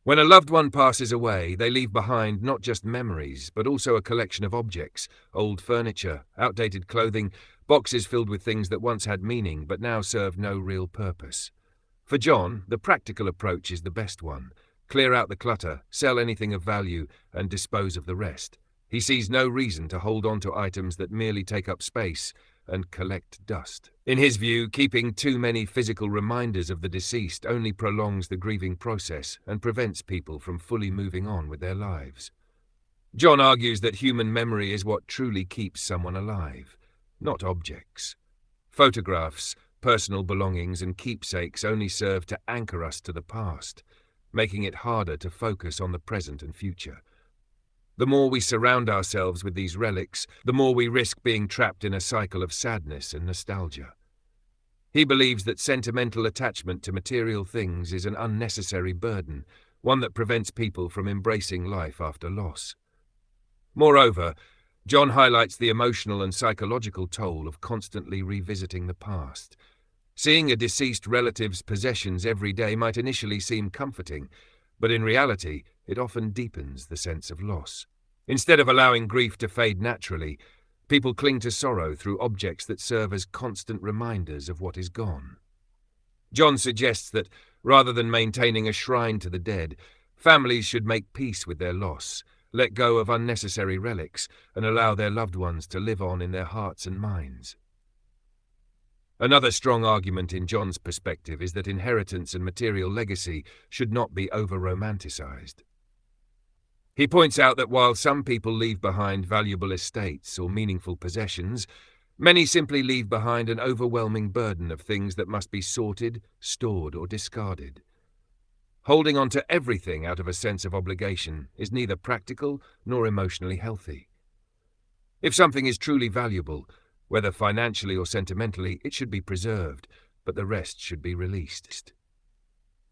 When a loved one passes away, they leave behind not just memories, but also a collection of objects, old furniture, outdated clothing, boxes filled with things that once had meaning but now serve no real purpose. For John, the practical approach is the best one. Clear out the clutter, sell anything of value, and dispose of the rest. He sees no reason to hold on to items that merely take up space and collect dust. In his view, keeping too many physical reminders of the deceased only prolongs the grieving process and prevents people from fully moving on with their lives. John argues that human memory is what truly keeps someone alive, not objects. Photographs, personal belongings, and keepsakes only serve to anchor us to the past, making it harder to focus on the present and future. The more we surround ourselves with these relics, the more we risk being trapped in a cycle of sadness and nostalgia. He believes that sentimental attachment to material things is an unnecessary burden, one that prevents people from embracing life after loss. Moreover, John highlights the emotional and psychological toll of constantly revisiting the past. Seeing a deceased relative's possessions every day might initially seem comforting, but in reality, it often deepens the sense of loss. Instead of allowing grief to fade naturally, people cling to sorrow through objects that serve as constant reminders of what is gone. John suggests that, rather than maintaining a shrine to the dead, families should make peace with their loss, let go of unnecessary relics, and allow their loved ones to live on in their hearts and minds. Another strong argument in John's perspective is that inheritance and material legacy should not be over-romanticized. He points out that while some people leave behind valuable estates or meaningful possessions, many simply leave behind an overwhelming burden of things that must be sorted, stored, or discarded. Holding on to everything out of a sense of obligation is neither practical nor emotionally healthy. If something is truly valuable, whether financially or sentimentally, it should be preserved, but the rest should be released.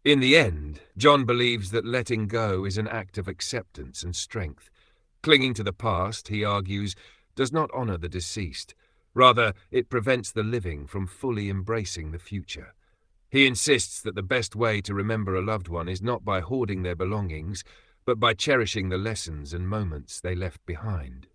In the end, John believes that letting go is an act of acceptance and strength. Clinging to the past, he argues, does not honor the deceased. Rather, it prevents the living from fully embracing the future. He insists that the best way to remember a loved one is not by hoarding their belongings, but by cherishing the lessons and moments they left behind.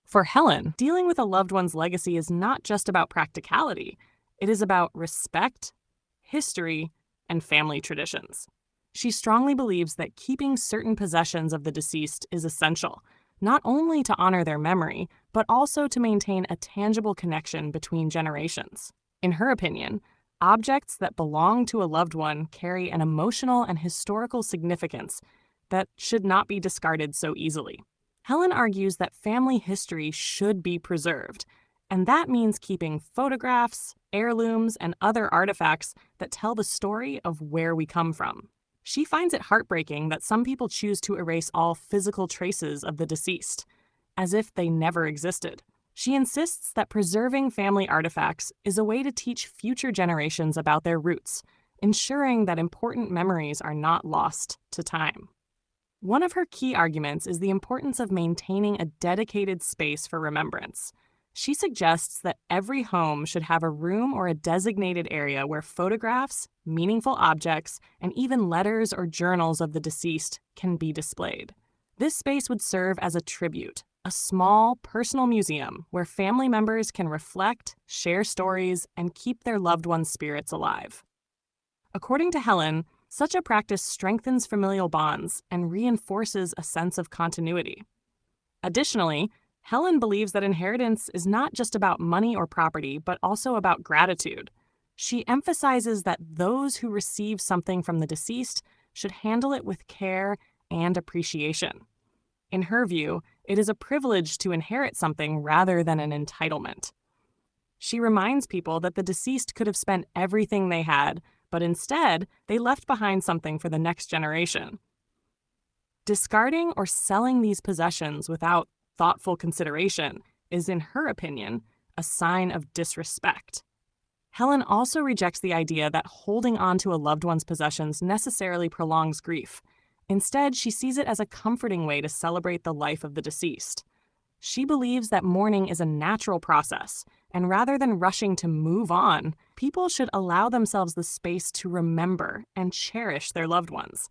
For Helen, dealing with a loved one's legacy is not just about practicality. It is about respect, history, and family traditions. She strongly believes that keeping certain possessions of the deceased is essential, not only to honor their memory, but also to maintain a tangible connection between generations. In her opinion, objects that belong to a loved one carry an emotional and historical significance that should not be discarded so easily. Helen argues that family history should be preserved, and that means keeping photographs, heirlooms, and other artifacts that tell the story of where we come from. She finds it heartbreaking that some people choose to erase all physical traces of the deceased, as if they never existed. She insists that preserving family artifacts is a way to teach future generations about their roots, ensuring that important memories are not lost to time. One of her key arguments is the importance of maintaining a dedicated space for remembrance. She suggests that every home should have a room or a designated area where photographs, meaningful objects, and even letters or journals of the deceased can be displayed. This space would serve as a tribute, a small, personal museum where family members can reflect, share stories, and keep their loved ones' spirits alive. According to Helen, such a practice strengthens familial bonds and reinforces a sense of continuity. Additionally, Helen believes that inheritance is not just about money or property, but also about gratitude. She emphasizes that those who receive something from the deceased should handle it with care and appreciation. In her view, it is a privilege to inherit something rather than an entitlement. She reminds people that the deceased could have spent everything they had, but instead, they left behind something for the next generation. Discarding or selling these possessions without thoughtful consideration is, in her opinion, a sign of disrespect. Helen also rejects the idea that holding on to a loved one's possessions necessarily prolongs grief. Instead, she sees it as a comforting way to celebrate the life of the deceased. She believes that mourning is a natural process, and rather than rushing to move on, people should allow themselves the space to remember and cherish their loved ones.